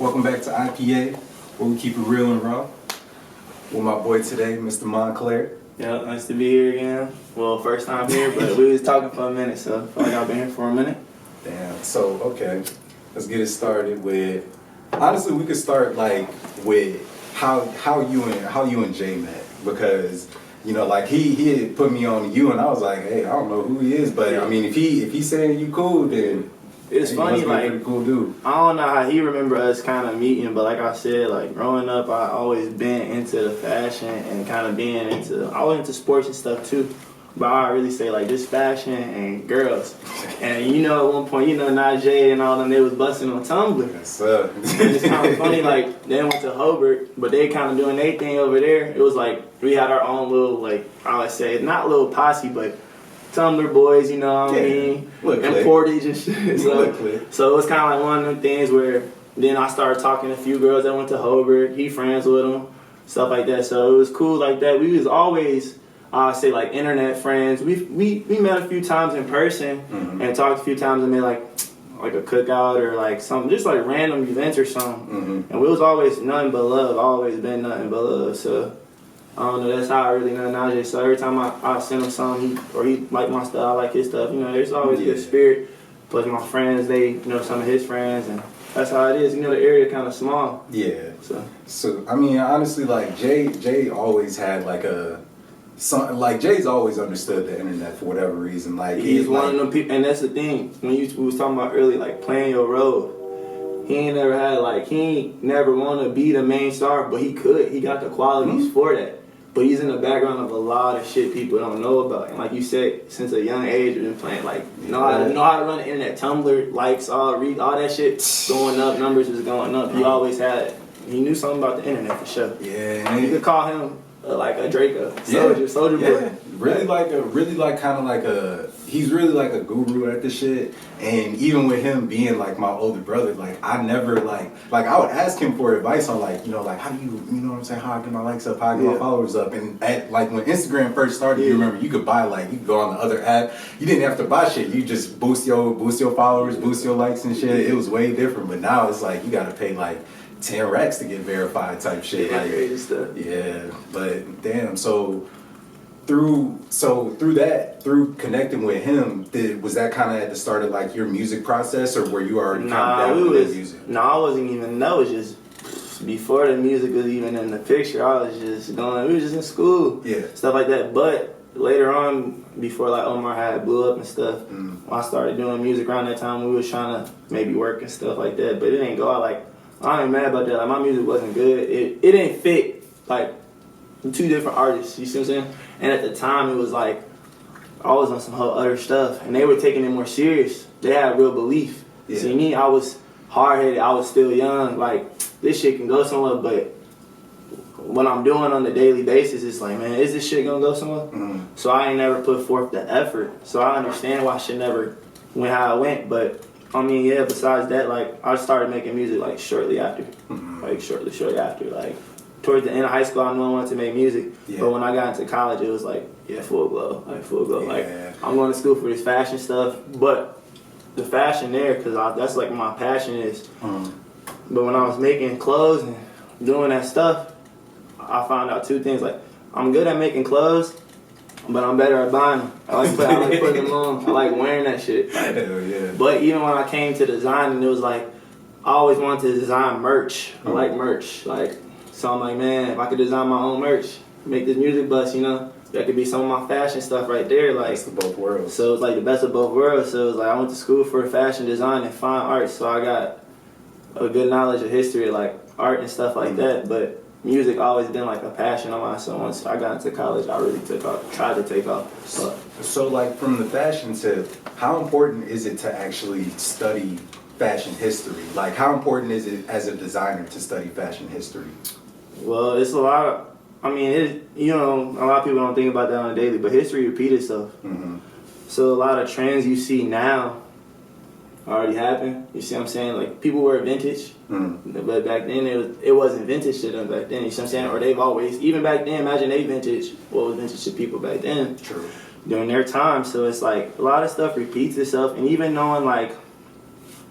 Welcome back to IPA, where we keep it real and raw. With my boy today, Mr. Monclar. Yeah, nice to be here again. Well, first time here, but we was talking for a minute, so I feel like I've been here for a minute. Damn. So, okay, let's get it started with. Honestly, we could start like with how you and Jay met, because you know, like he had put me on you, and I was like, hey, I don't know who he is, but I mean, if he's saying you cool, then it's funny, he must be a like pretty cool dude. I don't know how he remember us kind of meeting, but like I said, like growing up, I always been into the fashion and kind of being into. I was into sports and stuff too, but I really say like just fashion and girls. And you know, at one point, you know, Najee and all them, they was busting on Tumblr. Yes, sir. And it's kind of funny, like they went to Hobart, but they kind of doing their thing over there. It was like we had our own little, like I would say, not little posse, but Tumblr boys, you know what I mean? And Portage and shit. So it was kind of like one of them things where then I started talking to a few girls that went to Hobart. He friends with them, stuff like that. So it was cool like that. We was always, I say, like internet friends. We met a few times in person and talked a few times and made like a cookout or like something, just like random events or something. And we was always nothing but love, always been nothing but love. So I don't know, that's how I really know Najee. So every time I send him something, he like my stuff, I like his stuff. You know, there's always good spirit. Plus my friends, they know some of his friends, and that's how it is. You know, the area kind of small. Yeah. So I mean, honestly, like Jay always had like Jay's always understood the internet for whatever reason. Like he's one of them people, and that's the thing. When we was talking about earlier, like playing your role. He ain't never want to be the main star, but he could. He got the qualities for that. But he's in the background of a lot of shit people don't know about. And like you said, since a young age, we've been playing, like, know how to run the internet, Tumblr, likes, all that shit going up, numbers was going up. He always had it. He knew something about the internet for sure. Yeah. You could call him like a Draco, soldier boy. He's really like a guru at this shit. And even with him being like my older brother, like I never like I would ask him for advice on like, you know, like how do you know what I'm saying, how I get my likes up, how I get my followers up. And at like when Instagram first started, you remember you could buy you could go on the other app, you didn't have to buy shit, you just boost your followers, boost your likes and shit. It was way different. But now it's like you gotta pay like 10 racks to get verified type shit. Crazy stuff. Yeah, but damn, so through connecting with him, was that kind of at the start of like your music process, or were you already kind of down with music? No, I wasn't even. That was just before the music was even in the picture. I was just going. We was just in school, stuff like that. But later on, before like Omar had blew up and stuff, when I started doing music around that time, we was trying to maybe work and stuff like that. But it didn't go out like. I ain't mad about that. Like my music wasn't good. It didn't fit like two different artists. You see what I'm saying? And at the time, it was like I was on some whole other stuff, and they were taking it more serious. They had real belief. Yeah. See me, I was hard-headed. I was still young. Like this shit can go somewhere, but what I'm doing on a daily basis, it's like, man, is this shit gonna go somewhere? So I ain't never put forth the effort. So I understand why shit never went how it went, but. I mean, yeah, besides that, like, I started making music, like, shortly after. Like, shortly after. Like, towards the end of high school, I knew I wanted to make music. Yeah. But when I got into college, it was like, full glow. Like, full glow. Yeah. Like, I'm going to school for this fashion stuff. But the fashion there, because that's, like, my passion is. But when I was making clothes and doing that stuff, I found out two things. Like, I'm good at making clothes. But I'm better at buying them. I like putting them on. I like wearing that shit. Like, hell yeah. But even when I came to designing, it was like, I always wanted to design merch. I like merch. Like, so I'm like, man, if I could design my own merch, make this music bus, you know, that could be some of my fashion stuff right there. Like, best of both worlds. So it's like the best of both worlds. So it was like, I went to school for fashion design and fine art. So I got a good knowledge of history, like art and stuff like that. But music always been like a passion of mine. So once I got into college, I really tried to take off. So like from the fashion tip, how important is it to actually study fashion history? Like how important is it as a designer to study fashion history? Well, it's a lot of, a lot of people don't think about that on a daily, but history repeats itself. So a lot of trends you see now already happened. You see what I'm saying? Like people wear vintage, but back then it wasn't vintage to them back then. You see what I'm saying? Or they've always, even back then, imagine they vintage. What was vintage to people back then? True. During their time. So it's like a lot of stuff repeats itself. And even knowing like,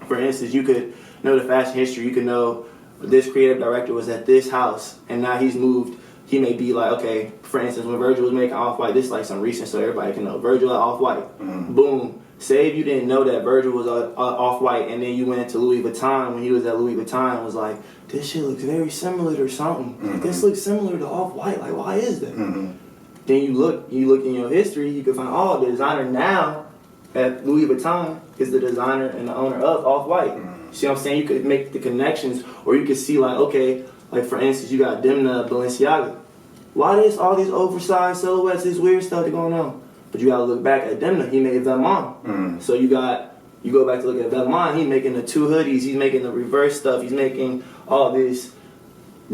for instance, you could know the fashion history. You could know this creative director was at this house, and now he's moved. He may be like, okay, for instance, when Virgil was making Off-White, this is like some recent so everybody can know. Virgil at Off-White, boom. Say if you didn't know that Virgil was Off-White, and then you went into Louis Vuitton when he was at Louis Vuitton and was like, this shit looks very similar to something. This looks similar to Off-White. Like, why is that? Then you look in your history, you can find, oh, the designer now at Louis Vuitton is the designer and the owner of Off-White. See what I'm saying? You could make the connections, or you could see like, okay, like for instance, you got Demna, Balenciaga. Why there's all these oversized silhouettes, this weird stuff that's going on? But you gotta look back at Demna. He made Velmont. So you go back to look at Velmont. He's making the 2 hoodies. He's making the reverse stuff. He's making all this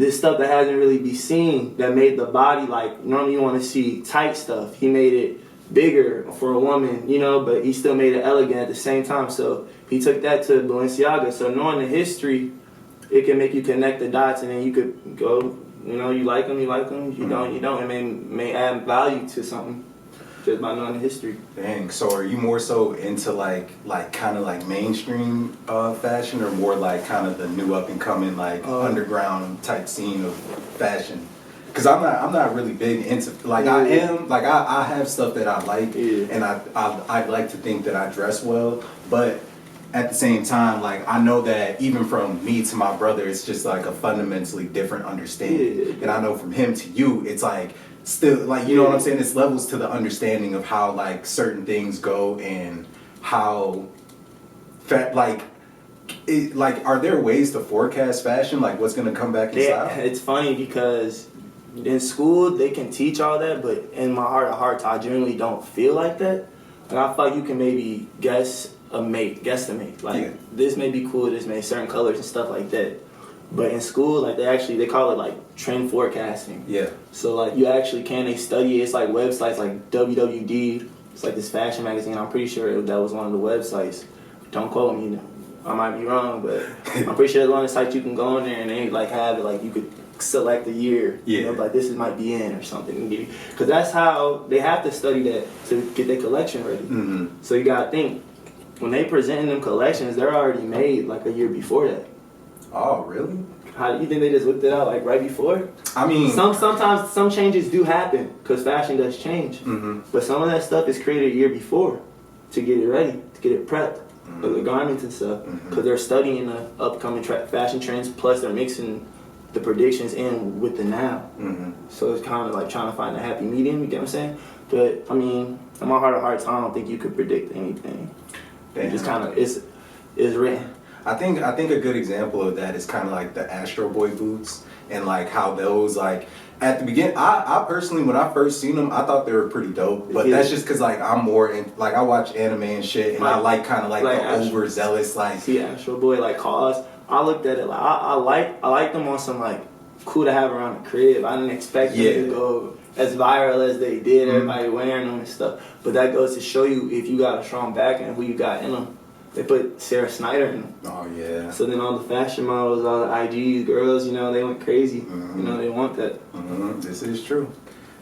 stuff that hasn't really been seen. That made the body like normally you want to see tight stuff. He made it bigger for a woman, you know, but he still made it elegant at the same time. So he took that to Balenciaga. So knowing the history, it can make you connect the dots, and then you could go, you know, you like them, you don't. It may add value to something just by knowing the history. Dang. So are you more so into like kind of like mainstream fashion, or more like kind of the new up and coming like underground type scene of fashion? Because I'm not really big into like I am like I have stuff that I like, and I like to think that I dress well, but at the same time, like I know that even from me to my brother, it's just like a fundamentally different understanding, and I know from him to you, it's like still like, you know what I'm saying, it's levels to the understanding of how like certain things go, and how like are there ways to forecast fashion, like what's gonna come back in style? It's funny because in school they can teach all that, but in my heart of hearts I generally don't feel like that. And I feel like you can maybe guesstimate. Like this may be cool, this may certain colors and stuff like that. But in school, like they call it like trend forecasting. Yeah. So like you actually they study it. It's like websites like WWD. It's like this fashion magazine. I'm pretty sure that was one of the websites. Don't quote me. I might be wrong, but I'm pretty sure there's one of the sites you can go on there and they like have it like you could select the year. Yeah. You know, like this might be in or something. Because that's how they have to study that to get their collection ready. So you gotta think, when they presenting them collections, they're already made like a year before that. Oh, really? How do you think they just whipped it out like right before? I mean, sometimes some changes do happen because fashion does change. But some of that stuff is created a year before to get it ready, to get it prepped, for the garments and stuff. Because they're studying the upcoming fashion trends, plus they're mixing the predictions in with the now. So it's kind of like trying to find a happy medium, you get what I'm saying? But I mean, in my heart of hearts, I don't think you could predict anything. It just kind of is written. I think a good example of that is kind of like the Astro Boy boots, and like how those like at the beginning, I personally, when I first seen them, I thought they were pretty dope. But that's just because like I'm more in, like I watch anime and shit, and I like kind of like the overzealous like. See Astro Boy like cause. I looked at it like I like them on some like cool to have around the crib. I didn't expect them to go as viral as they did. Everybody wearing them and stuff. But that goes to show you if you got a strong back and who you got in them. They put Sarah Snyder in them. Oh yeah. So then all the fashion models, all the IG girls, you know, they went crazy. You know, they want that. This is true.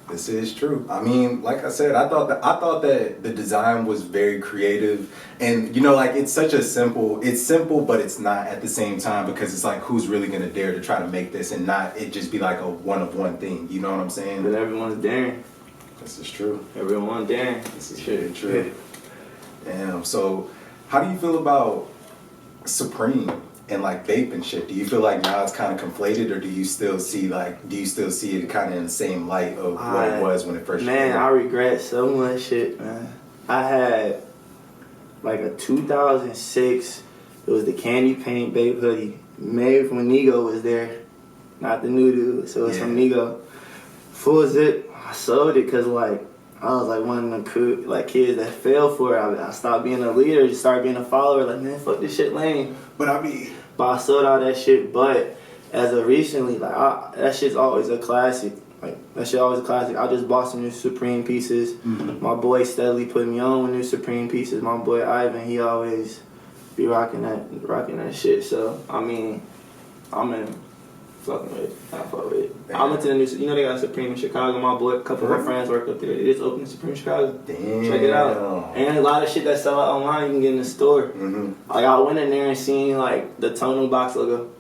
This is true. I mean, like I said, I thought that the design was very creative, and you know, like it's simple, but it's not at the same time, because it's like, who's really gonna dare to try to make this and not it just be like a one of one thing? You know what I'm saying? But everyone's daring. This is true. Everyone's daring. This is very true. Damn. So, how do you feel about Supreme and like vape and shit? Do you feel like now it's kind of conflated, or do you still see it kind of in the same light of what it was when it first came out? I regret so much shit, man. I had like a 2006, it was the candy paint vape hoodie made when Nego was there, not the new dude, so it's from Nego. Full zip. I sold it because like I was like one of the kids that fell for it. I stopped being a leader, just started being a follower. Like, man, fuck this shit lame. But I sold all that shit. But as of recently, like that shit's always a classic. Like that shit always a classic. I just bought some new Supreme pieces. My boy steadily put me on with new Supreme pieces. My boy Ivan, he always be rocking that shit. So I mean, I'm in. Fucking with it. I fuck with it. I'm into the new, you know, they got Supreme in Chicago. My boy, a couple of my friends work up there. They just opened Supreme in Chicago. Damn. Check it out. And a lot of shit that sell out online, you can get in the store. Like I went in there and seen like the Tonal box logo.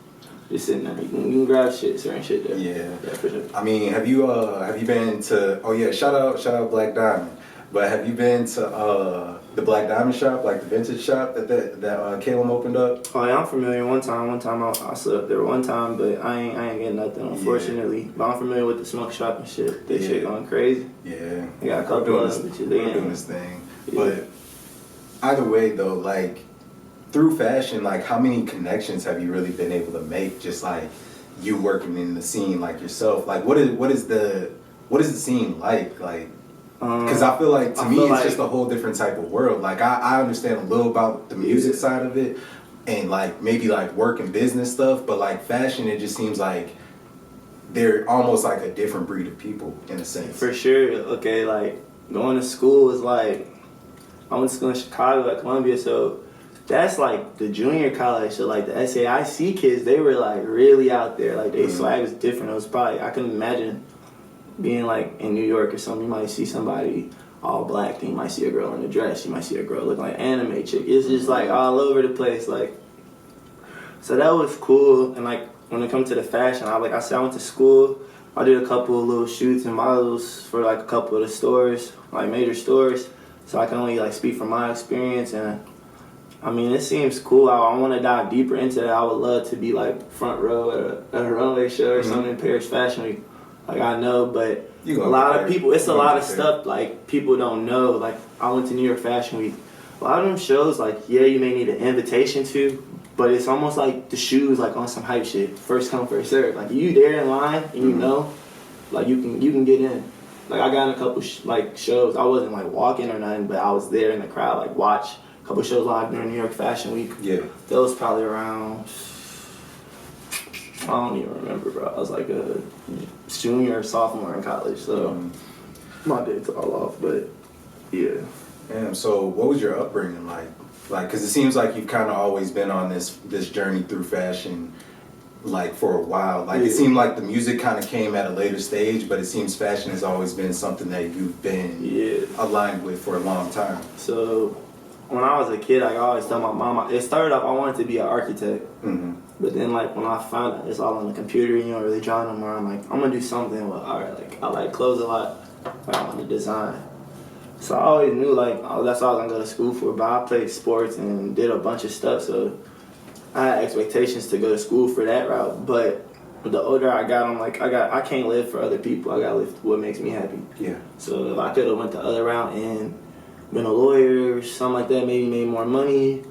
just sitting there. You can grab certain shit there. Yeah, for sure. I mean, have you been to? Oh yeah, shout out Black Diamond. But have you been to the Black Diamond shop, like the vintage shop that Caleb opened up? Oh yeah, I'm familiar. One time I slept there one time, but I ain't getting nothing, unfortunately. Yeah. But I'm familiar with the smoke shop and shit. That shit going crazy. Yeah, they got a couple of them. We're doing this thing. Yeah. But either way, though, like through fashion, like how many connections have you really been able to make? Just like you working in the scene, like yourself. Like what is the scene like? Like. Because I feel like to me it's just a whole different type of world. Like I understand a little about the music side of it, and like maybe like work and business stuff, but like fashion, it just seems like they're almost like a different breed of people in a sense. For sure. Okay, like going to school is like I went to school in Chicago at Columbia, so that's like the junior college. So like the SAIC kids, they were like really out there. Like they swag was different. It was probably I couldn't imagine. Being like in New York or something, you might see somebody all black, then you might see a girl in a dress, you might see a girl look like anime chick. It's just like all over the place. Like, so that was cool. And like when it comes to the fashion, I went to school. I did a couple of little shoots and models for like a couple of the stores, like major stores. So I can only like speak from my experience. And I mean, it seems cool. I want to dive deeper into that. I would love to be like front row at a runway show or something in Paris Fashion Week. Like I know, but a lot of people, it's a lot of stuff like people don't know. Like I went to New York Fashion Week. A lot of them shows, like, yeah, you may need an invitation to, but it's almost like the shoes, like on some hype shit. First come, first serve. Like you there in line and you know, like you can get in. Like I got in a couple shows. I wasn't like walking or nothing, but I was there in the crowd, like watch a couple shows live during New York Fashion Week. Yeah, that was probably around. I don't even remember, bro. I was like a junior or sophomore in college, so my date's all off, but yeah. Damn, so what was your upbringing like? Like, because it seems like you've kind of always been on this journey through fashion, like, for a while. Like, it seemed like the music kind of came at a later stage, but it seems fashion has always been something that you've been aligned with for a long time. So when I was a kid, I always tell my mom, it started off, I wanted to be an architect. But then, like, when I found out it's all on the computer, you don't really draw no more, I'm like, I'm going to do something with art. Like, I like clothes a lot. I want to design. So I always knew, like, that's all I was going to go to school for. But I played sports and did a bunch of stuff. So I had expectations to go to school for that route. But the older I got, I'm like, I can't live for other people. I got to live for what makes me happy. Yeah. So if I could have went the other route and been a lawyer or something like that, maybe made more money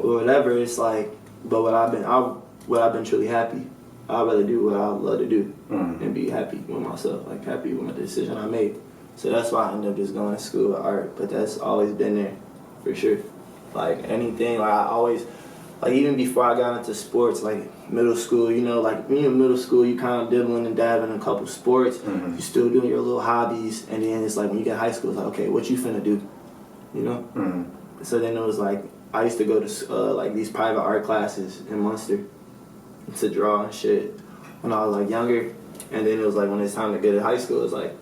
or whatever, it's like, but what I've been truly happy. I'd rather do what I love to do and be happy with myself, like happy with the decision I made. So that's why I ended up just going to school of art. But that's always been there, for sure. Like anything, like I always, like even before I got into sports, like middle school, you know, like when you're in middle school, you kind of dibbling and dabbing in a couple sports. You still doing your little hobbies, and then it's like when you get high school, it's like, okay, what you finna do, you know? So then it was like, I used to go to like these private art classes in Munster to draw and shit when I was like younger. And then it was like when it's time to get to high school, it's like,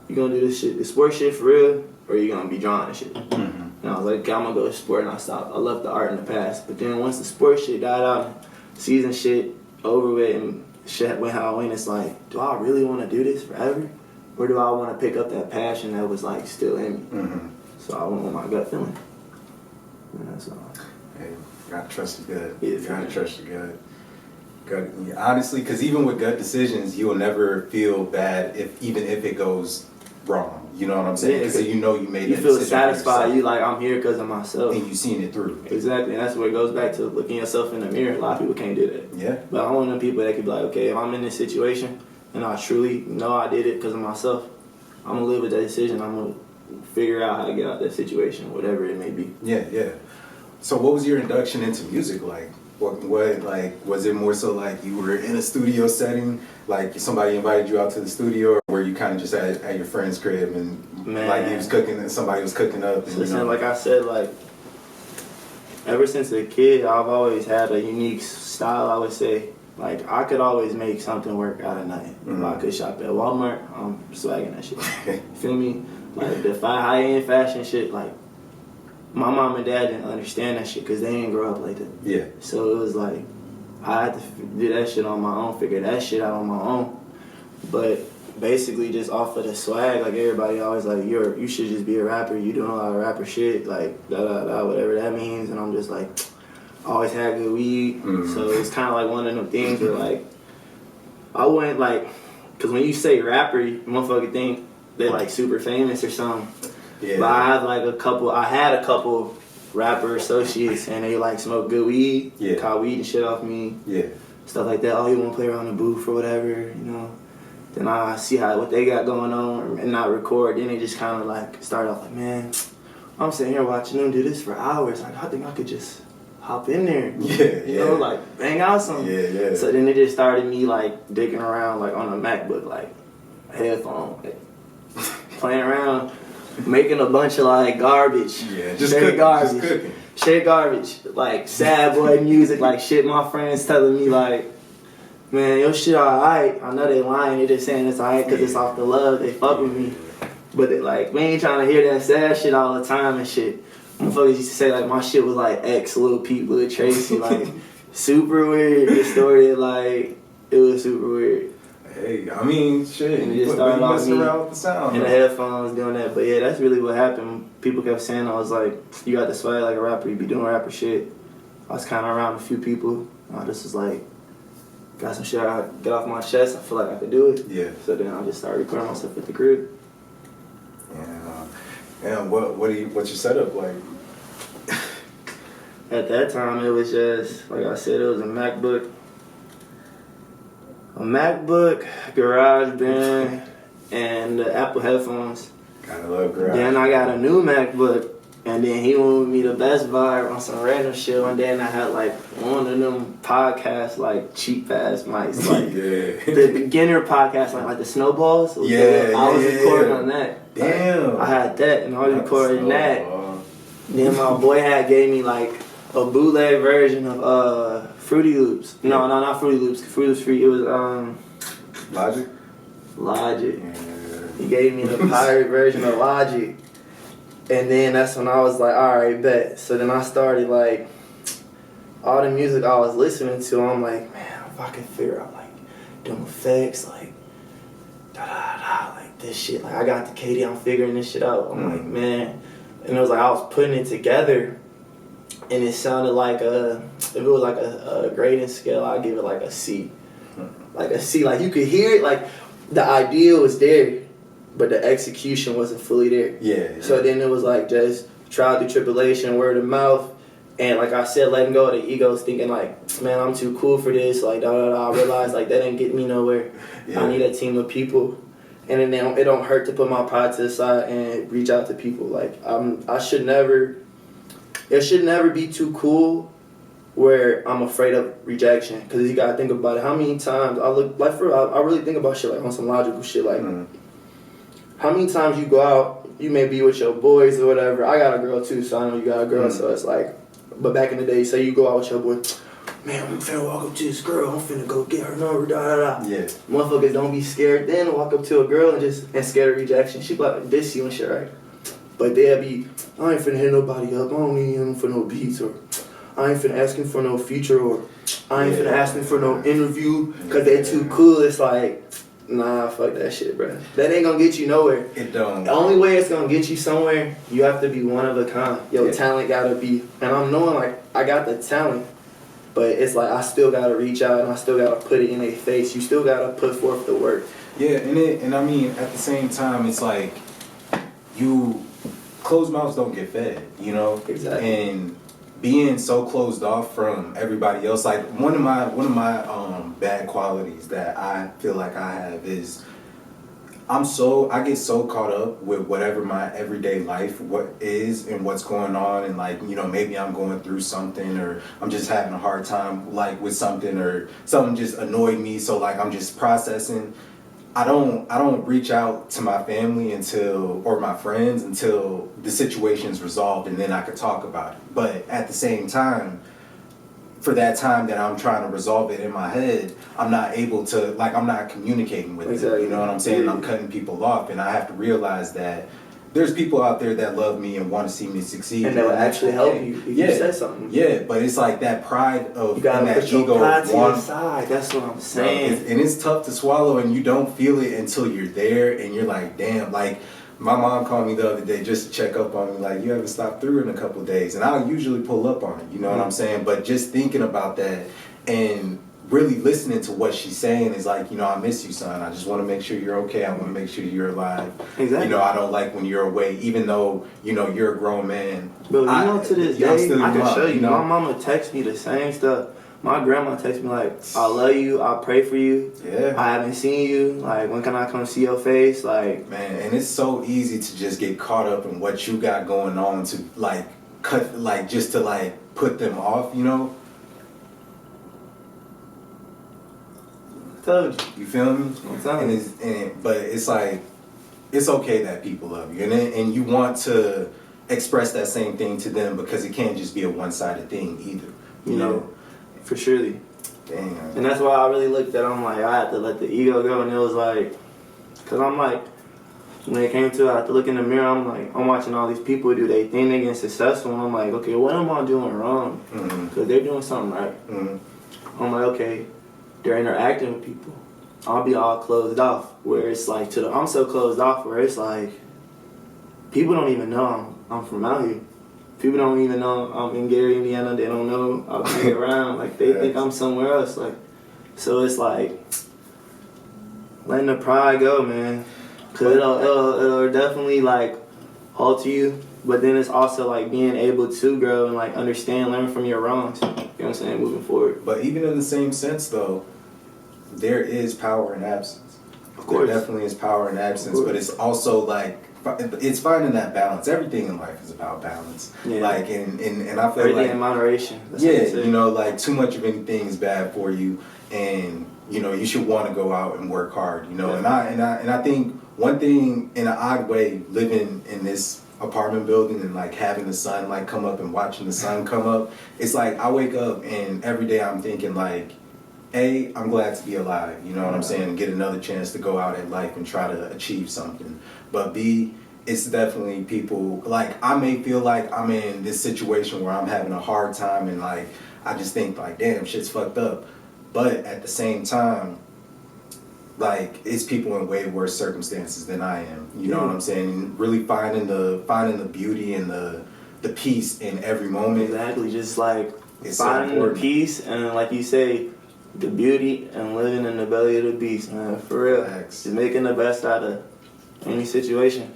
you gonna do this sports shit for real, or you gonna be drawing and shit? And I was like, okay, I'm gonna go to sport, and I stopped. I left the art in the past. But then once the sports shit died out, season shit over with, and shit went how it went, it's like, do I really want to do this forever? Or do I want to pick up that passion that was like still in me? So I went with my gut feeling. Yeah, that's all. Hey, you gotta trust your gut. Yeah, you gotta trust your gut. Honestly, because even with gut decisions, you will never feel bad even if it goes wrong. You know what I'm saying? Because you know you made. You feel satisfied. You like, I'm here because of myself, and you seen it through. Exactly, and that's where it goes back to looking yourself in the mirror. A lot of people can't do that. Yeah. But I'm one of them people that could be like, okay, if I'm in this situation and I truly know I did it because of myself, I'm gonna live with that decision. I'm gonna figure out how to get out of that situation, whatever it may be. Yeah, yeah. So what was your induction into music like? What like, was it more so like you were in a studio setting, like somebody invited you out to the studio, or were you kind of just at your friend's crib and like he was cooking and somebody was cooking up? And, listen, like I said, like ever since a kid, I've always had a unique style, I would say. Like I could always make something work out of nothing. If I could shop at Walmart, I'm swagging that shit. Feel me? Like the high-end fashion shit, like my mom and dad didn't understand that shit because they didn't grow up like that. Yeah. So it was like, I had to do that shit on my own, figure that shit out on my own. But basically just off of the swag, like everybody always like, you should just be a rapper, you doing a lot of rapper shit, like whatever that means. And I'm just like, I always had good weed. So it's kind of like one of them things where like, I wouldn't like, cause when you say rapper, you motherfucker think they're like super famous or something. Yeah. But I had a couple rapper associates and they like smoke good weed, caught weed and shit off me, stuff like that. Oh, you want to play around the booth or whatever, you know. Then I see what they got going on and not record. Then they just kind of like start off like, man, I'm sitting here watching them do this for hours. Like, I think I could just hop in there, you know, like bang out something. So then it just started me like digging around like on a MacBook, like headphone, like, playing around. Making a bunch of like garbage. Straight garbage. Like sad boy music, like shit my friends telling me like, man, your shit alright. I know they lying, they just saying it's alright because it's off the love, they fuck with me. But they like, we ain't trying to hear that sad shit all the time and shit. Motherfuckers used to say like my shit was like X, Lil Peep, Lil Tracy, like super weird, distorted, like it was super weird. Hey, I mean, shit, and you just started off messing around with the sound. And the headphones, doing that. But yeah, that's really what happened. People kept saying, I was like, you got the swag like a rapper, you be doing rapper shit. I was kind of around a few people. I just was like, got some shit I get off my chest, I feel like I could do it. Yeah. So then I just started recording myself at the crib. And what's your setup like? At that time, it was just, like I said, it was a MacBook, GarageBand, and the Apple headphones. Kinda love Garage. Then I got a new MacBook, and then he went with me to Best Buy on some random shit. And then I had like one of them podcasts, like cheap ass mics, like the beginner podcast, like the Snowballs. I was recording on that. Damn. I had that, and I was recording that. Then my boy gave me like a bootleg version of Fruity Loops. No, not Fruity Loops. Fruity Loops free. It was Logic. Yeah. He gave me the pirate version of Logic, and then that's when I was like, all right, bet. So then I started like all the music I was listening to. I'm like, man, if I could figure out like them effects, like da da da, like this shit. Like I got the KD, I'm figuring this shit out. I'm like, man, and it was like I was putting it together. And it sounded like if it was like a grading scale, I'd give it like a C. Like a C, like you could hear it, like the idea was there, but the execution wasn't fully there. Yeah. So then it was like just trial through tribulation, word of mouth, and like I said, letting go of the egos, thinking like, man, I'm too cool for this, like da da da. I realized like that didn't get me nowhere. I need a team of people. And then it don't hurt to put my pride to the side and reach out to people. Like it should never be too cool where I'm afraid of rejection. Because you gotta think about it. How many times I really think about shit like on some logical shit. Like, how many times you go out, you may be with your boys or whatever. I got a girl too, so I know you got a girl. So it's like, but back in the day, say you go out with your boy, man, I'm finna walk up to this girl. I'm finna go get her number. Da da da. Yeah. Motherfuckers don't be scared then to walk up to a girl and scared of rejection. She be like diss you and shit, right? But they'll be, I ain't finna hit nobody up, I don't need him for no beats, or I ain't finna ask him for no feature, or I ain't finna ask him for no interview, because they too cool. It's like, nah, fuck that shit, bro. That ain't gonna get you nowhere. It don't. The only way it's gonna get you somewhere, you have to be one of a kind. Your talent gotta be, and I'm knowing like, I got the talent, but it's like, I still gotta reach out, and I still gotta put it in their face. You still gotta put forth the work. Yeah, and I mean, at the same time, it's like, closed mouths don't get fed, you know? Exactly. And being so closed off from everybody else, like one of my bad qualities that I feel like I have is I get so caught up with whatever my everyday life is and what's going on, and like, you know, maybe I'm going through something, or I'm just having a hard time like with something, or something just annoyed me, so like I'm just processing. I don't reach out to my family or my friends until the situation's resolved, and then I could talk about it. But at the same time, for that time that I'm trying to resolve it in my head, I'm not able to, like, I'm not communicating with it. You know what I'm saying? I'm cutting people off, and I have to realize that there's people out there that love me and want to see me succeed. And that will actually help you if you said something. Yeah, but it's like that pride of you gotta that put your ego. pride to your side. That's what I'm saying. And it's tough to swallow, and you don't feel it until you're there, and you're like, damn. Like my mom called me the other day just to check up on me, like, you haven't stopped through in a couple of days, and I'll usually pull up on it. You know what I'm saying? But just thinking about that and really listening to what she's saying is like, you know, I miss you, son. I just want to make sure you're okay. I want to make sure you're alive. Exactly. You know, I don't like when you're away, even though, you know, you're a grown man. But to this day, I can show you. You know? My mama texts me the same stuff. My grandma texts me like, I love you, I pray for you. Yeah. I haven't seen you. Like, when can I come see your face? Like, man, and it's so easy to just get caught up in what you got going on to like cut, like just to like put them off, you know? Told you. You feel me? I'm telling you. But it's like, it's okay that people love you, and you want to express that same thing to them, because it can't just be a one-sided thing either. You know, for surely. Damn. And that's why I really looked at it. I'm like, I had to let the ego go, and it was like, cause I'm like, when it came to it, I had to look in the mirror. I'm like, I'm watching all these people do their thing, they getting successful, and I'm like, okay, what am I doing wrong? Cause they're doing something right. I'm like, okay, they're interacting with people. I'll be all closed off, where it's like I'm so closed off where it's like people don't even know I'm from out here. People don't even know I'm in Gary, Indiana. They don't know I'll be around. Like they think I'm somewhere else. Like, so it's like letting the pride go, man. Cause it'll definitely like alter you. But then it's also like being able to grow and like understand, learn from your wrongs. You know what I'm saying? Moving forward. But even in the same sense, though, there is power in absence. Of course. There definitely is power in absence, but it's also like, it's finding that balance. Everything in life is about balance. Yeah. Like, and I feel everything like, in moderation. That's you know, like too much of anything is bad for you, and you know you should want to go out and work hard. You know, and I think one thing in an odd way, living in this apartment building and like having the sun like come up and watching the sun come up, it's like I wake up and every day I'm thinking like, A, I'm glad to be alive, you know what I'm saying, and get another chance to go out in life and try to achieve something. But B, it's definitely people, like I may feel like I'm in this situation where I'm having a hard time and like I just think like, damn, shit's fucked up. But at the same time, like it's people in way worse circumstances than I am. You know what I'm saying? And really finding the beauty and the peace in every moment. Exactly, just like it's finding so the peace and like you say, the beauty and living in the belly of the beast, man. For real. Just making the best out of any situation.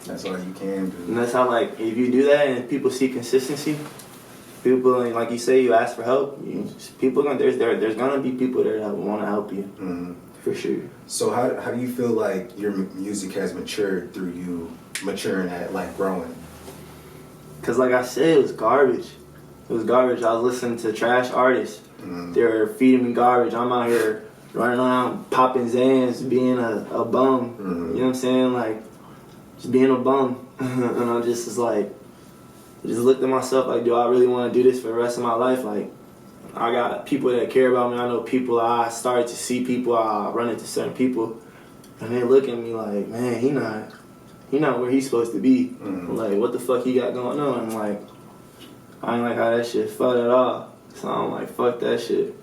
That's all you can do. And that's how, like, if you do that and people see consistency, people, like you say, you ask for help, there's gonna be people there that want to help you. For sure. So how do you feel like your music has matured through you maturing at like growing? Cause like I said, it was garbage. It was garbage. I was listening to trash artists. They were feeding me garbage. I'm out here running around popping Zans, being a bum. You know what I'm saying? Like, just being a bum. And I just was like, just looked at myself like, do I really want to do this for the rest of my life? Like, I got people that care about me. I know people. I started to see people. I run into certain people, and they look at me like, man, he not where he's supposed to be. Like, what the fuck he got going on? I'm like, I ain't like how that shit felt at all. So I'm like, fuck that shit.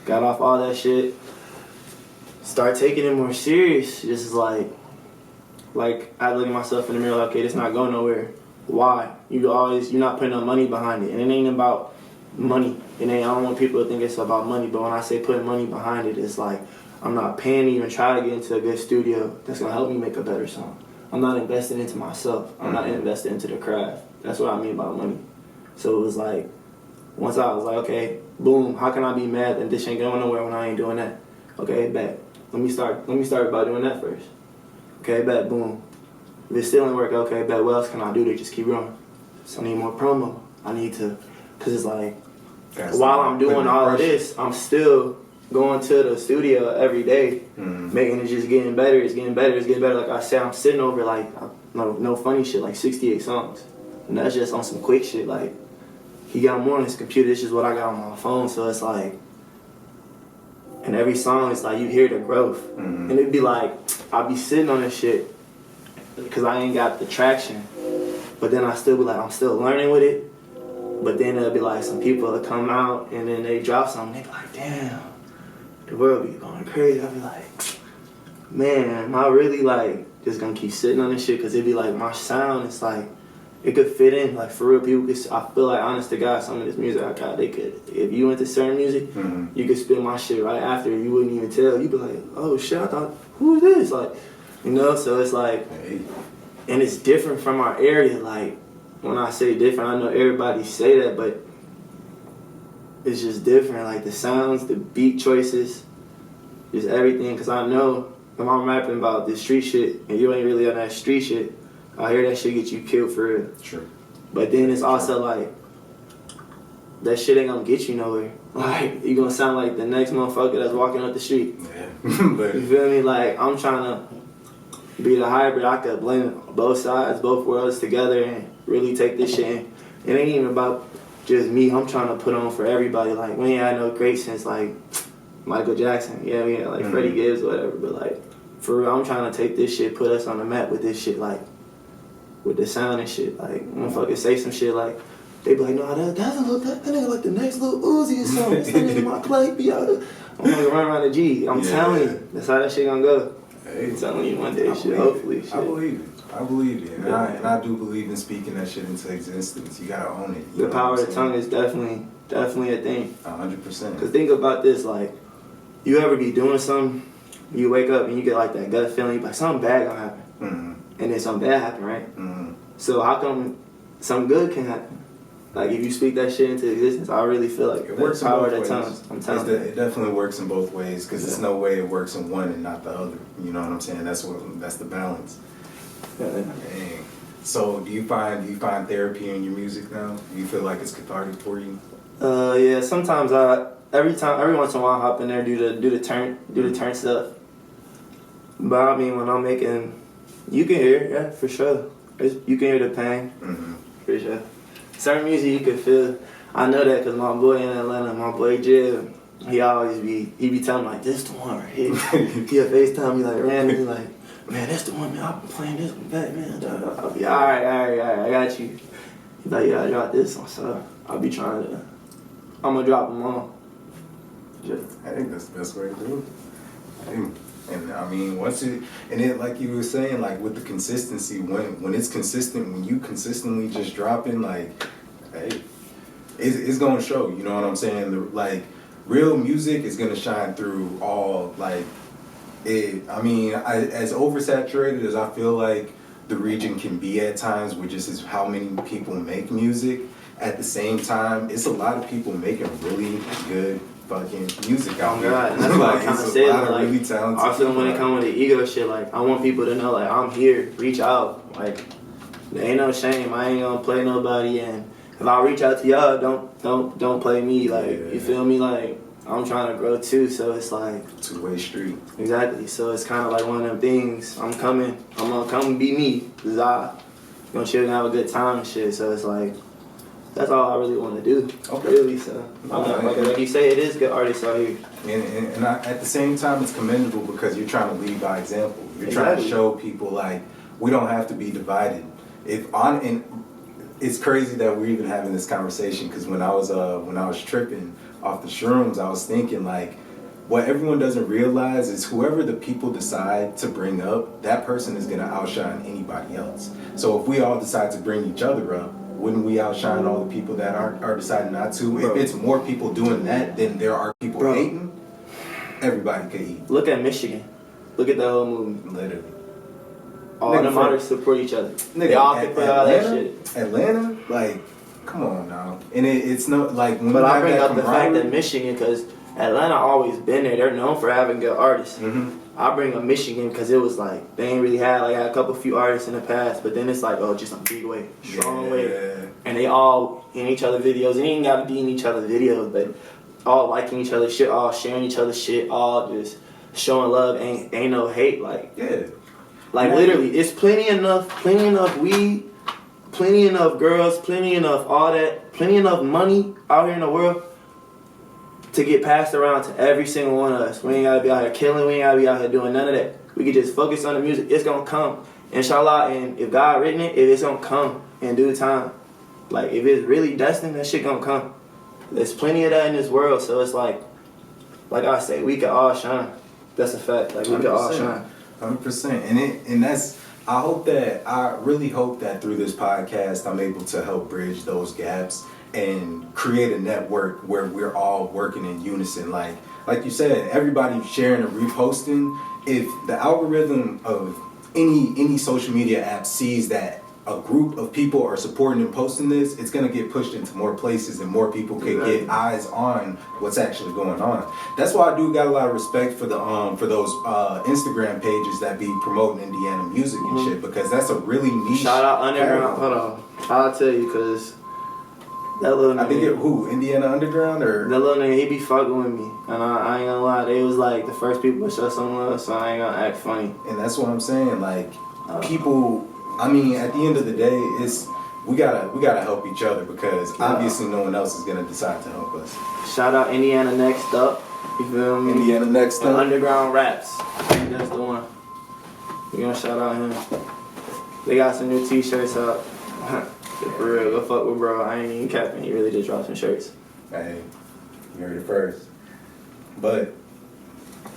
Got off all that shit. Start taking it more serious. Just like I look at myself in the mirror like, okay, this not going nowhere. Why? You're not putting no money behind it. And it ain't about money. I don't want people to think it's about money, but when I say putting money behind it, it's like I'm not paying to even try to get into a good studio that's gonna help me make a better song. I'm not investing into myself. I'm not investing into the craft. That's what I mean by money. So it was like, once I was like, okay, boom, how can I be mad that this ain't going nowhere when I ain't doing that? Okay, bet. Let me start by doing that first. Okay, bet, boom. If it still ain't work, okay, bet, what else can I do to just keep growing? So I need more promo. I need to, cause it's like, while I'm doing all of this, I'm still going to the studio every day, making it just getting better. It's getting better. It's getting better. Like I said, I'm sitting over like no funny shit, like 68 songs, and that's just on some quick shit. Like he got more on his computer. This is what I got on my phone. So it's like, and every song it's like you hear the growth, and it'd be like I'd be sitting on this shit, because I ain't got the traction. But then I still be like, I'm still learning with it. But then there'll be like some people that come out and then they drop something. They be like, damn, the world be going crazy. I be like, man, am I really like just gonna keep sitting on this shit? Because it be like my sound, it's like, it could fit in. Like for real, people could, I feel like honest to God, some of this music I got, they could, if you went to certain music, you could spit my shit right after. You wouldn't even tell. You'd be like, oh shit, I thought, who is this? Like, you know, so it's like, and it's different from our area. Like, when I say different, I know everybody say that, but it's just different. Like the sounds, the beat choices, just everything. Because I know if I'm rapping about this street shit and you ain't really on that street shit, I hear that shit get you killed for real. True. But then it's also like, that shit ain't gonna get you nowhere. Like, you gonna sound like the next motherfucker that's walking up the street. Yeah. You feel me? Like, I'm trying to be the hybrid. I could blend both sides, both worlds together and really take this shit in. It ain't even about just me. I'm trying to put on for everybody. Like, we ain't had no great since, like, Michael Jackson. Yeah, we had, like, Freddie Gibbs or whatever. But, like, for real, I'm trying to take this shit, put us on the map with this shit, like, with the sound and shit. Like, motherfuckers say some shit like, they be like, no, that doesn't look that nigga like the next little Uzi or something. This nigga in my play be out there. I'm gonna run around the G. I'm telling you, that's how that shit gonna go. Hey, I'm telling you one day, shit. Hopefully, shit. I believe it. And I do believe in speaking that shit into existence. You gotta own it. The power of the tongue is definitely a thing. 100%. Cause think about this, like, you ever be doing something, you wake up and you get like that gut feeling, like something bad gonna happen, and then something bad happen, right? So how come something good can happen? Like, if you speak that shit into existence, I really feel like it works power of the tongue. I'm telling you. It definitely works in both ways, because there's no way it works in one and not the other. You know what I'm saying? That's the balance. Dang. So do you find therapy in your music now? Do you feel like it's cathartic for you? Yeah. Sometimes every once in a while I hop in there, do the turn stuff. But I mean, when I'm making, you can hear it, yeah, for sure. You can hear the pain, for sure. Certain music you can feel. I know that because my boy in Atlanta, my boy Jib, he be telling me like, this the one right here. He'll FaceTime me like randomly like, man, that's the one, man. I've been playing this one back, man. I'll be all right, I got you. He's like, yeah, I dropped this one, so I'm gonna drop them all. I think that's the best way to do it. And I mean, like you were saying, like with the consistency, when it's consistent, when you consistently just dropping, like, hey, it's gonna show. You know what I'm saying? Like, real music is gonna shine through all, like, it. I mean, as oversaturated as I feel like the region can be at times, with just how many people make music. At the same time, it's a lot of people making really good fucking music out here. God, and that's what I kind of said. Like, really talented. I feel when it comes with the ego shit, like, I want people to know, like, I'm here. Reach out. Like, there ain't no shame. I ain't gonna play nobody, and if I reach out to y'all, don't play me. Like, you feel me? Like, I'm trying to grow too, so it's like two-way street. Exactly. So it's kind of like one of them things. I'm gonna come and be me, cause I gonna chill and have a good time and shit. So it's like, that's all I really want to do. Okay. Really, so like you say, it is good artists out here. And at the same time, it's commendable because you're trying to lead by example. You're trying to show people, like, we don't have to be divided. And it's crazy that we're even having this conversation, because when I was tripping off the shrooms, I was thinking, like, what everyone doesn't realize is whoever the people decide to bring up, that person is gonna outshine anybody else. So if we all decide to bring each other up, wouldn't we outshine all the people that are deciding not to? Bro. If it's more people doing that than there are people hating, everybody could eat. Look at Michigan. Look at the whole movement. Literally. All the artists support each other. They all can put all that shit. Atlanta? Like, come on now. And it's not like... But I bring up the fact that Michigan, because Atlanta always been there. They're known for having good artists. I bring up Michigan because it was like, they ain't really had, like, had a few artists in the past, but then it's like, oh, just a big way, strong way. And they all in each other's videos. It ain't got to be in each other's videos, but all liking each other's shit, all sharing each other's shit, all just showing love. Ain't no hate, like, like, literally, it's plenty enough weed, plenty enough girls, plenty enough all that, plenty enough money out here in the world to get passed around to every single one of us. We ain't gotta be out here killing, we ain't gotta be out here doing none of that. We can just focus on the music. It's gonna come. Inshallah, and if God written it, it's gonna come in due time. Like, if it's really destined, that shit gonna come. There's plenty of that in this world, so it's like I say, we can all shine. That's a fact. Like, we can all shine. 100%. And that's, I really hope that through this podcast, I'm able to help bridge those gaps and create a network where we're all working in unison. Like you said, everybody sharing and reposting. If the algorithm of any social media app sees that a group of people are supporting and posting this, it's gonna get pushed into more places and more people can get eyes on what's actually going on. That's why I do got a lot of respect for those Instagram pages that be promoting Indiana music and shit, because that's a really niche. Shout out Underground. Hold on, I'll tell you, cause that little nigga, I think Indiana Underground, or that little nigga, he be fucking with me, and I ain't gonna lie, they was like the first people to show some love, so I ain't gonna act funny. And that's what I'm saying, like people. I mean, at the end of the day, we gotta help each other, because obviously no one else is gonna decide to help us. Shout out Indiana Next Up. You feel me? Indiana Next Up. Underground Raps. I think that's the one. We gonna shout out him. They got some new T-shirts up. For real, go fuck with bro. I ain't even capping. He really just dropped some shirts. Hey, you heard it first. But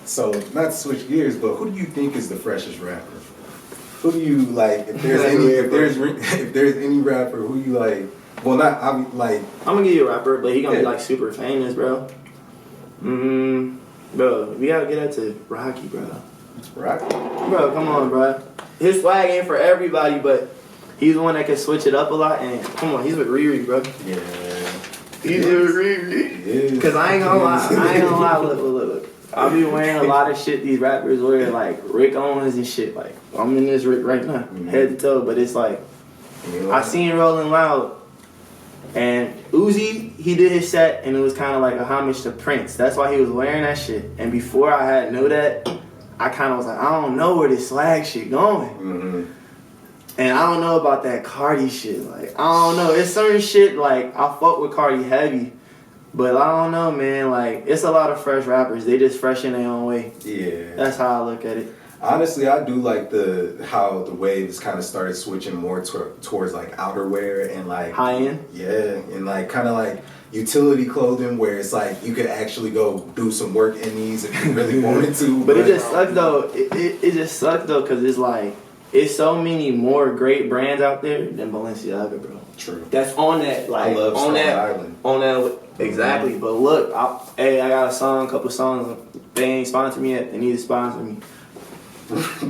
so, not to switch gears, but who do you think is the freshest rapper? Who do you like? If there's any rapper, who you like? Well, I'm gonna give you a rapper, but he gonna be like super famous, bro. Bro, we gotta get that to Rocky, bro. Rocky? Bro, come on, bro. His swag ain't for everybody, but he's the one that can switch it up a lot. And come on, he's with Riri, bro. Yeah. He's with Riri. Because I ain't gonna lie. Look. I be wearing a lot of shit these rappers wear, like Rick Owens and shit. Like, I'm in this Rick right now, head to toe. But it's like, I seen Rolling Loud, and Uzi, he did his set, and it was kind of like a homage to Prince. That's why he was wearing that shit. And before I had knew that, I kind of was like, I don't know where this swag shit going. Mm-hmm. And I don't know about that Cardi shit. Like, I don't know. It's certain shit, like, I fuck with Cardi heavy. But I don't know, man. Like, it's a lot of fresh rappers. They just fresh in their own way. Yeah. That's how I look at it. Honestly, I do like how the waves kind of started switching more towards like outerwear and like high end. Yeah, and like kind of like utility clothing where it's like you could actually go do some work in these if you really wanted to. But it just sucks though. It just sucks though, because it's like, it's so many more great brands out there than Balenciaga, bro. True. That's on that, like, I love on that Island. On that, exactly. Mm-hmm. But look, I got a couple songs. They ain't sponsored me yet. They need to sponsor me.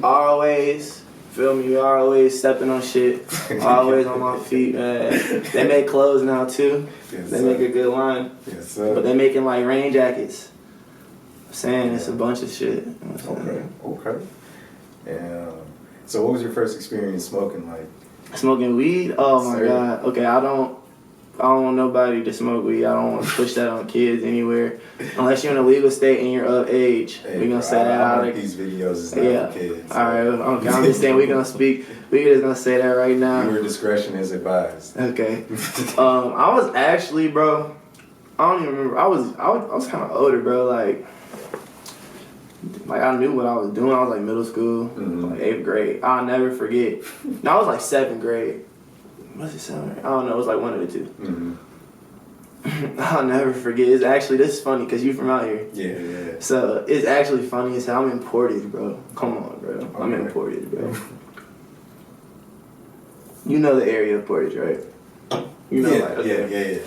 Always, feel me? Always stepping on shit. Always on my feet, man. They make clothes now too. Yes, they sir. make a good line. Yes, sir. But they making like rain jackets. I'm saying it's a bunch of shit. Okay. Yeah. So what was your first experience smoking like? Smoking weed? Oh my God. Okay, I don't want nobody to smoke weed. I don't want to push that on kids anywhere. Unless you're in a legal state and you're of age. Hey, we're going to say that out. These videos is not for kids. So. Alright, okay. I'm just saying we're just going to say that right now. Your discretion is advised. Okay. I was actually, bro, I don't even remember. I was kind of older, bro. Like I knew what I was doing. I was like middle school, like 8th grade. I'll never forget. No, I was like 7th grade. Was it 7th? I don't know. It was like one of the two. I'll never forget. It's actually, this is funny because you from out here. Yeah. So it's actually funny as hell. I'm in Portage, bro. Come on, bro. Okay. I'm in Portage, bro. You know the area of Portage, right? You know, yeah.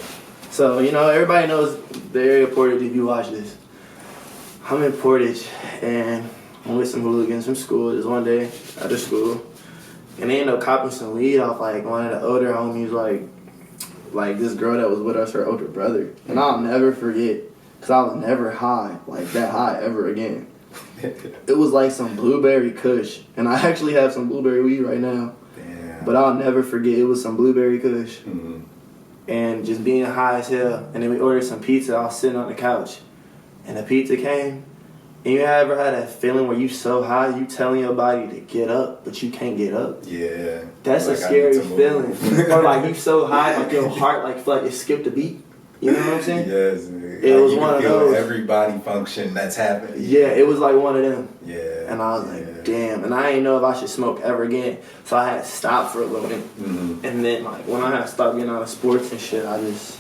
So, you know, everybody knows the area of Portage if you watch this. I'm in Portage, and I'm with some hooligans from school. This one day at the school, and they ended up copping some weed off like one of the older homies, like this girl that was with us, her older brother. And I'll never forget, because I was never high, like that high ever again. It was like some blueberry kush, and I actually have some blueberry weed right now. Damn. But I'll never forget, it was some blueberry kush. Mm-hmm. And just being high as hell. And then we ordered some pizza. I was sitting on the couch, and the pizza came. And you ever had that feeling where you so high, you telling your body to get up, but you can't get up? Yeah. That's like a scary feeling. Or like you so high, like your heart like feel like it skipped a beat. You know what I'm saying? Yes. It was one of those. Every body function that's happening. Yeah, it was like one of them. Yeah. And I was like, damn. And I didn't know if I should smoke ever again. So I had to stop for a little bit. Mm-hmm. And then, like, when I had stopped getting out of sports and shit, I just...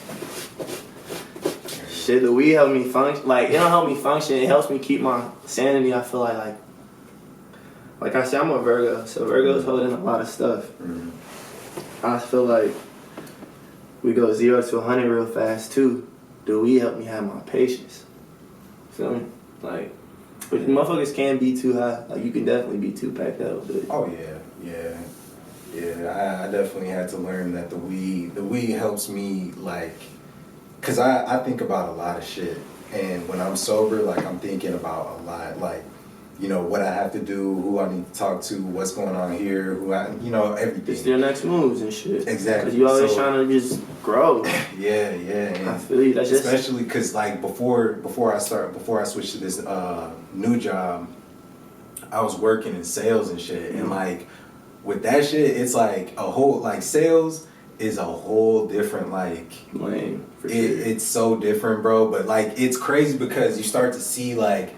Shit, the weed helped me function. Like, it don't help me function. It helps me keep my sanity. I feel like I said, I'm a Virgo. So Virgo's holding a lot of stuff. Mm-hmm. I feel like we go 0 to 100 real fast, too. The weed helped me have my patience. Feel me? Like, but motherfuckers can be too high. Like, you can definitely be too packed out. But oh, yeah. I definitely had to learn that the weed helps me, like, because I think about a lot of shit. And when I'm sober, like, I'm thinking about a lot, like, you know, what I have to do, who I need to talk to, what's going on here, everything. It's their next moves and shit. Exactly. Because you always trying to just grow. Yeah. And I feel you. That's especially because, like, before I switched to this new job, I was working in sales and shit. And, like, with that shit, it's like a whole, like, sales is a whole different, like, lane. It's so different, bro. But, like, it's crazy because you start to see, like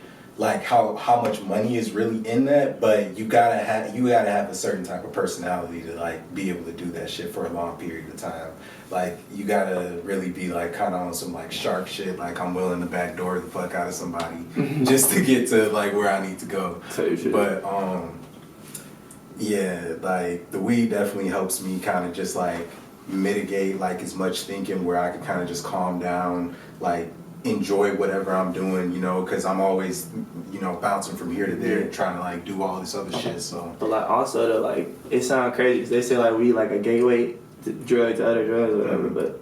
how much money is really in that, but you gotta have a certain type of personality to, like, be able to do that shit for a long period of time. Like, you gotta really be, like, kind of on some, like, shark shit, like, I'm willing to backdoor the fuck out of somebody just to get to, like, where I need to go. But yeah, like, the weed definitely helps me kind of just, like, mitigate, like, as much thinking where I can kind of just calm down, like, enjoy whatever I'm doing, you know, because I'm always, you know, bouncing from here to there, trying to, like, do all this other shit. So, but, like, also though, like, it sounds crazy because they say, like, weed like a gateway drug to other drugs or whatever, but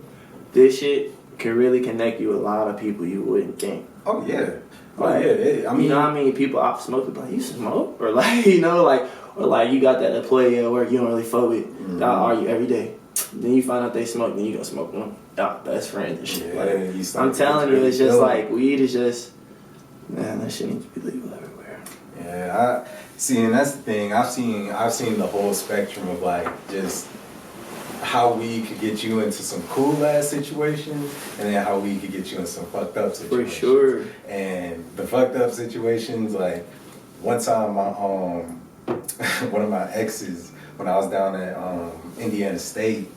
this shit can really connect you with a lot of people you wouldn't think. Oh yeah. Like, I mean, you know what I mean? People off smoke, people like, you smoke? Or, like, you know, like, or, like, you got that employee at work you don't really fuck with. Y'all argue every day. Then you find out they smoke, then you gonna smoke them. Y'all best friends and shit. Yeah, like, I'm telling you, it's just like, weed is just, man, that shit needs to be legal everywhere. Yeah, and that's the thing. I've seen the whole spectrum of, like, just how weed could get you into some cool ass situations, and then how weed could get you in some fucked up situations. For sure. And the fucked up situations, like, one time my one of my exes, when I was down at Indiana State,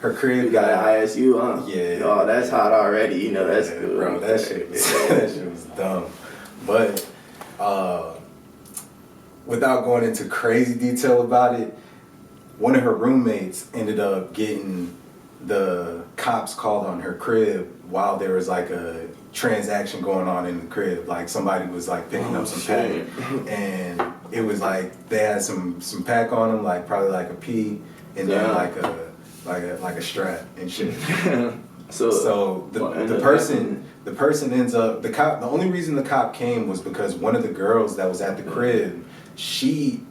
her crib got an ISU, huh? Yeah. Oh, that's hot already. You know, that's good. Bro, that shit was dumb. But without going into crazy detail about it, one of her roommates ended up getting the cops called on her crib while there was, like, a transaction going on in the crib. Like, somebody was, like, picking up some pack, and it was like they had some pack on them, like, probably like a P, and then like a strap and shit. So the person ends up, the only reason the cop came was because one of the girls that was at the crib,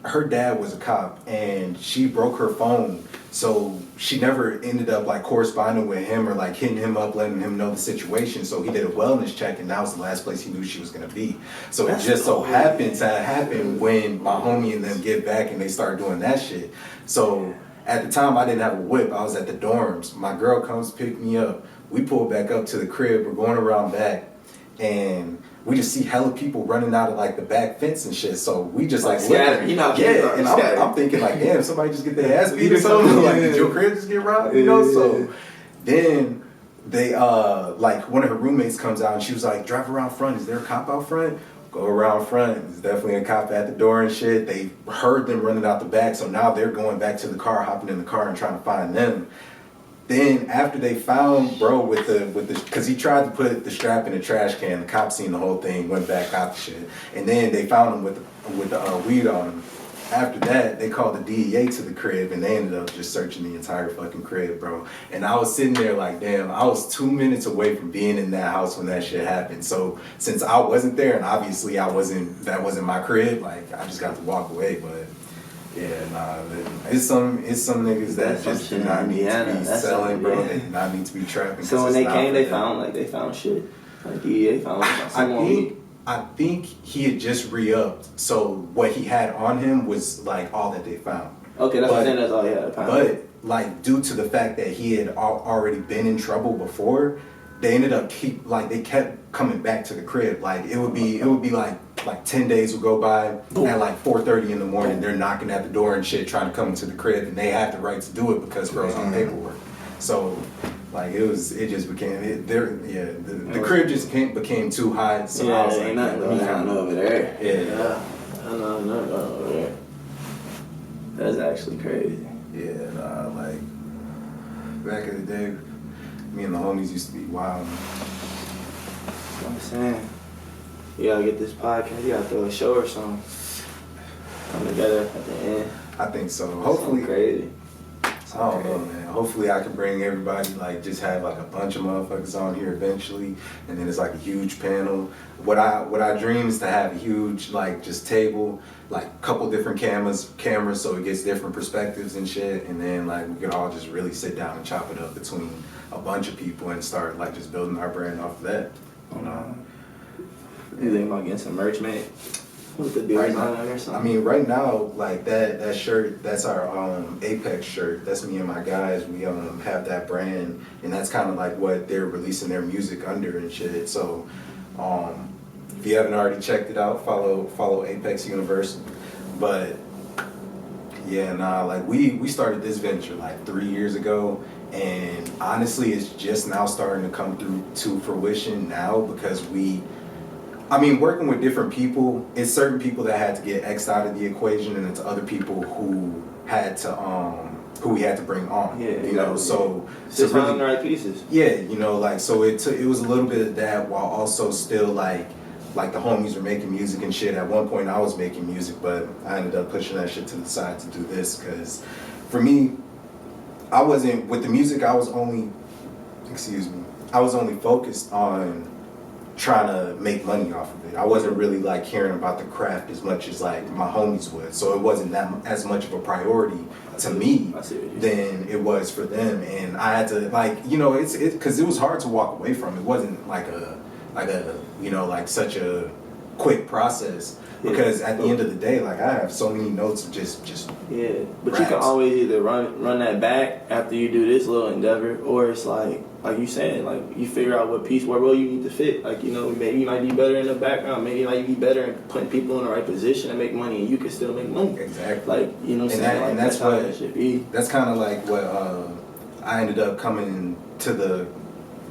her dad was a cop, and she broke her phone, so she never ended up, like, corresponding with him or, like, hitting him up, letting him know the situation. So he did a wellness check, and that was the last place he knew she was gonna be. So it just so happened to happen when my homie and them get back and they start doing that shit. So at the time I didn't have a whip. I was at the dorms. My girl comes pick me up. We pull back up to the crib. We're going around back, and we just see hella people running out of, like, the back fence and shit. So we just, like, scatter. You know, yeah. And I'm thinking, like, damn, somebody just get their ass beat or something. Like, did your crib just get robbed? You know. So then they like, one of her roommates comes out and she was like, drive around front. Is there a cop out front? Go around front. There's definitely a cop at the door and shit. They heard them running out the back, so now they're going back to the car, hopping in the car and trying to find them. Then after they found bro with the, because he tried to put the strap in the trash can, the cops seen the whole thing, went back out the shit, and then they found him with the weed on him. After that, they called the DEA to the crib, and they ended up just searching the entire fucking crib, bro. And I was sitting there like, damn, I was 2 minutes away from being in that house when that shit happened. So since I wasn't there, and obviously that wasn't my crib, like, I just got to walk away. But yeah, nah, it's some niggas that just do not need to be selling, bro. They do not need to be trapping. So when they came, they found shit. Like, DEA found I think he had just re-upped, so what he had on him was, like, all that they found. Okay, that's what I'm saying, that's all he had. like due to the fact that he had already been in trouble before, they ended up they kept coming back to the crib. Like it would be like 10 days would go by at like 4:30 in the morning. They're knocking at the door and shit, trying to come into the crib, and they have the right to do it because girls on paperwork. So like the crib just became too high. So I was like, nothing going over there. Yeah. I know nothing over there. That's actually crazy. Yeah, like back in the day, me and the homies used to be wild. I'm saying, you gotta get this podcast, you gotta throw a show or something. Come together at the end. I think so. Hopefully. Crazy. I don't know, man. Hopefully I can bring everybody, like just have like a bunch of motherfuckers on here eventually, and then it's like a huge panel. What I dream is to have a huge like just table, like a couple different cameras so it gets different perspectives and shit, and then like we could all just really sit down and chop it up between a bunch of people and start like just building our brand off of that. You know? You think about getting some merch made? With the right now, or something? I mean, right now, like that shirt, that's our Apex shirt. That's me and my guys. We have that brand, and that's kind of like what they're releasing their music under and shit. So, if you haven't already checked it out, follow Apex Universal. But yeah, like we started this venture like 3 years ago, and honestly, it's just now starting to come through to fruition now because working with different people, it's certain people that had to get X'd out of the equation, and it's other people who had to who we had to bring on. Yeah, you know, so just finding the right pieces. Yeah, you know, like so it was a little bit of that while also still like the homies were making music and shit. At one point I was making music, but I ended up pushing that shit to the side to do this because for me, I wasn't with the music. I was only focused on trying to make money off of it. I wasn't really like caring about the craft as much as like my homies would. So it wasn't that as much of a priority to me than it was for them. And I had to like, you know, it's because it was hard to walk away from. It wasn't like a you know, like such a quick process. Because at the end of the day, like I have so many notes of just but raps. You can always either run that back after you do this little endeavor, or it's like you saying, like you figure out what role you need to fit. Like, you know, maybe you might be better in the background, maybe you might be better in putting people in the right position to make money, and you can still make money. Exactly. Like, you know what I'm saying? And that's what that should be. That's kind of like what I ended up coming to the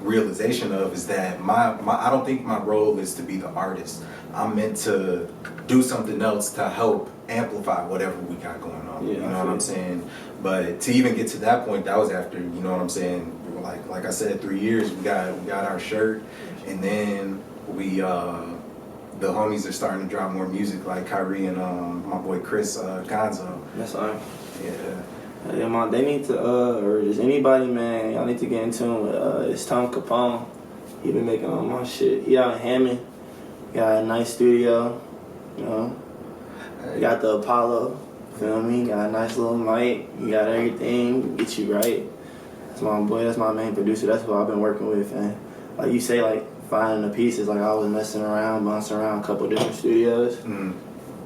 realization of is that I don't think my role is to be the artist. I'm meant to do something else to help amplify whatever we got going on. Yeah, you know what I'm saying? But to even get to that point, that was after, you know what I'm saying, like I said, 3 years, we got our shirt, and then we the homies are starting to drop more music, like Kyrie and my boy Chris Gonzo. That's all right. Yeah. Yeah, man, they need to, or just anybody, man, y'all need to get in tune with, it's Tom Capone. He been making all my shit. He out in Hammond. Got a nice studio, you know. You got the Apollo, feel me? Got a nice little mic. You got everything, get you right. That's my boy, that's my main producer. That's who I've been working with, and like you say, like finding the pieces, like I was messing around, bouncing around a couple different studios. And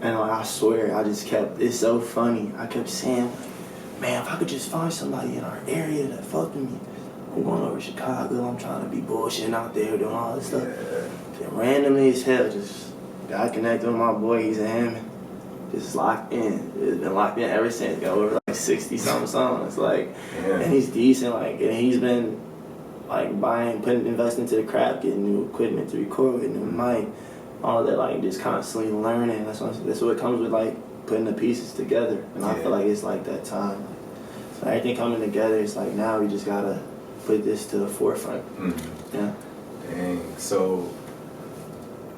like, I swear, it's so funny. I kept saying, man, if I could just find somebody in our area that fucked with me. I'm going over to Chicago, I'm trying to be bullshitting out there, doing all this stuff. And randomly as hell, just got connected with my boy, he's in Hammond. Just locked in. It's been locked in ever since. Got over like 60-something songs. Like, and he's decent, like, and he's been like investing into the craft, getting new equipment to record with, new mic, all that, like just constantly learning. That's what comes with like putting the pieces together. And I feel like it's like that time. Like, so everything coming together, it's like now we just gotta put this to the forefront. Yeah. Dang. So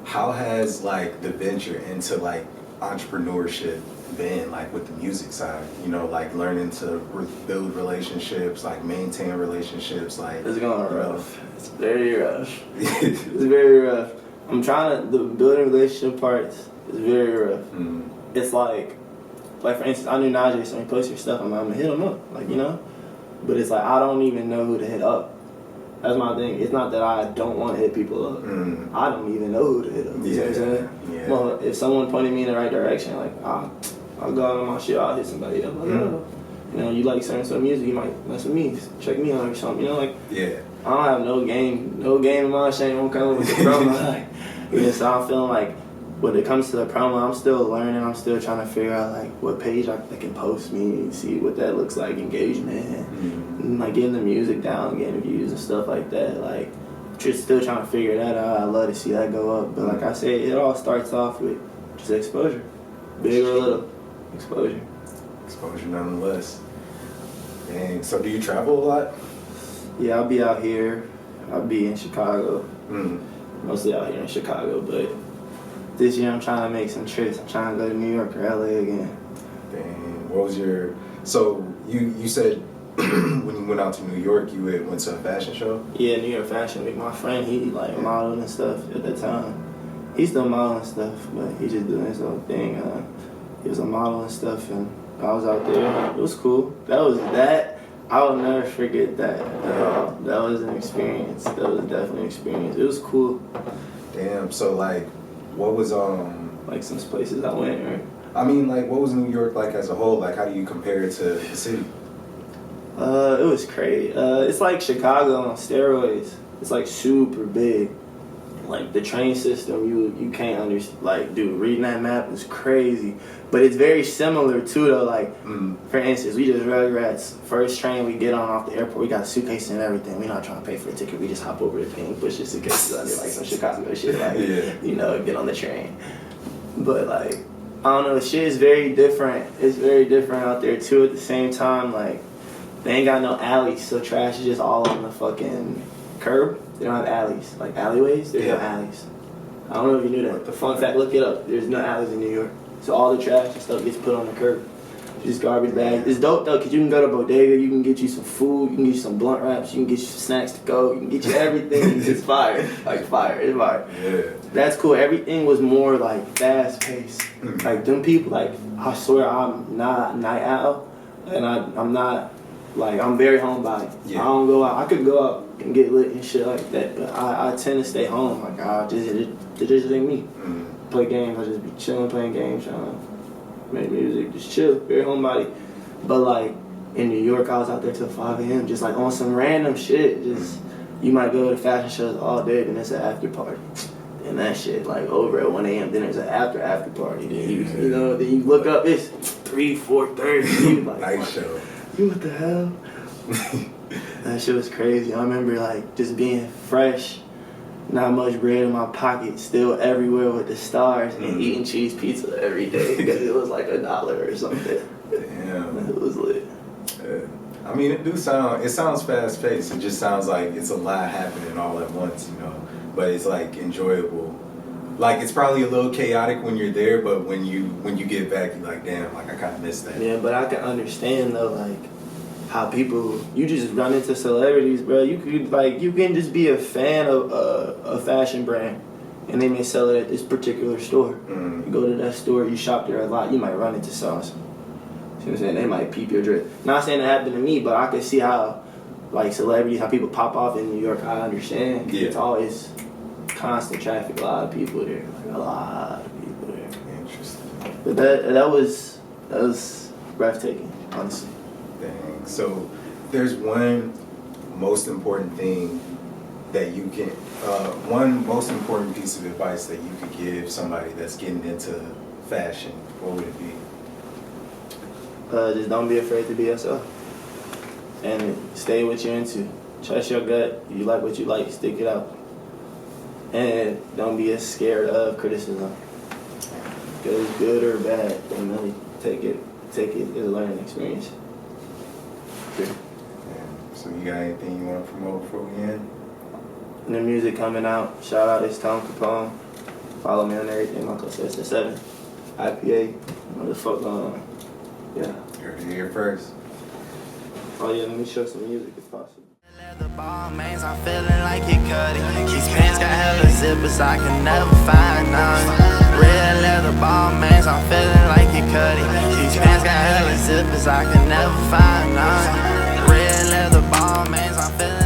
how has like the venture into like entrepreneurship been, like with the music side? You know, like learning to build relationships, like maintain relationships, like it's going rough. It's very rough. It's very rough. I'm trying to, the building relationship parts is very rough. It's like for instance, I knew Najee, so he posts your stuff, I'm gonna hit him up, like, you know. But it's like I don't even know who to hit up. That's my thing. It's not that I don't want to hit people up. I don't even know who to hit up. You know what I'm saying? Yeah. Well, if someone pointed me in the right direction, like I'll go out on my shit, I'll hit somebody up. Like, You know, you like certain music, you might mess with me, check me out or something. You know, like I don't have no game in my shame won't come with the promo. Like, yeah, so I'm feeling like when it comes to the promo, I'm still learning. I'm still trying to figure out like what page I can post me, see what that looks like, engagement, and like getting the music down, getting views and stuff like that. Like just still trying to figure that out. I love to see that go up, but like I said, it all starts off with just exposure, big or little, exposure. Exposure nonetheless. Dang. So do you travel a lot? Yeah, I'll be out here. I'll be in Chicago. Mostly out here in Chicago, but this year I'm trying to make some trips. I'm trying to go to New York or LA again. Dang. What was your... So you said when you went out to New York, you went to a fashion show? Yeah, New York Fashion Week. My friend, he like modeled and stuff at that time. He's still modeling stuff, but he just doing his own thing. He was a model and stuff, and I was out there. It was cool. I will never forget that at all. That was an experience. That was definitely an experience. It was cool. Damn. So like, what was like some places I went, or I mean, like, what was New York like as a whole? Like, how do you compare it to the city? It was crazy. It's like Chicago on steroids. It's like super big. Like the train system, you can't understand. Like, dude, reading that map is crazy. But it's very similar too, though. Like, for instance, we just Rugrats. First train we get on off the airport, we got a suitcase and everything. We're not trying to pay for a ticket. We just hop over the thing, push the suitcases under, like some Chicago shit. Like, you know, get on the train. But like, I don't know, shit is very different. It's very different out there too. At the same time, like, they ain't got no alleys, so trash is just all on the fucking curb. They don't have alleys, like alleyways. There's no alleys. I don't know if you knew that. Fun fact, look it up. There's no alleys in New York. So all the trash and stuff gets put on the curb. Just garbage bags. It's dope though, because you can go to bodega, you can get you some food, you can get you some blunt wraps, you can get you some snacks to go, you can get you everything. It's fire. Like fire. It's fire. Yeah. That's cool. Everything was more like fast paced. Like them people, like I swear I'm not a night owl, and I'm not, like, I'm very homebody. I don't go out. I could go out and get lit and shit like that, but I tend to stay home. Like, it just ain't me. Play games. I just be chilling, playing games, trying to make music, just chill. Very homebody. But like in New York, I was out there till 5 a.m. just like on some random shit. Just you might go to fashion shows all day, then it's an after party. And that shit like over at 1 a.m. Then there's an after party. Then you know, then you look up, it's 3, 4:30. You like, nice show. You what the hell? That shit was crazy. I remember like just being fresh, not much bread in my pocket, still everywhere with the stars, and eating cheese pizza every day because it was like $1 or something. Damn. It was lit. I mean, it sounds fast paced. It just sounds like it's a lot happening all at once, you know. But it's like enjoyable. Like, it's probably a little chaotic when you're there, but when you get back, you're like, damn, like I kind of missed that. Yeah, but I can understand though, like how people, you just run into celebrities, bro. You can just be a fan of a fashion brand, and they may sell it at this particular store. You go to that store, you shop there a lot, you might run into some. See what I'm saying? They might peep your drip. Not saying it happened to me, but I can see how, like, celebrities, how people pop off in New York. I understand. Yeah. It's always constant traffic, a lot of people there, like a lot of people there. Interesting. But that was breathtaking, honestly. Dang. So there's one most important thing that you can, one most important piece of advice that you could give somebody that's getting into fashion. What would it be? Just don't be afraid to be yourself, and stay what you're into. Trust your gut. You like what you like, stick it out. And don't be as scared of criticism. Because good or bad, don't really take it as a learning experience. Yeah. So you got anything you want to promote before we end? New music coming out. Shout out, it's Tom Capone. Follow me on everything. Monclar777. IPA. What the fuck going on? Yeah. You heard it here first. Oh yeah, let me show some music if possible. The ball mains, I'm feeling like it cut it. These pants got hella zippers, I can never find none. Red leather ball mains, I'm feeling like it cut it. These pants got hella zippers, I can never find none. Red leather ball mains, I'm feeling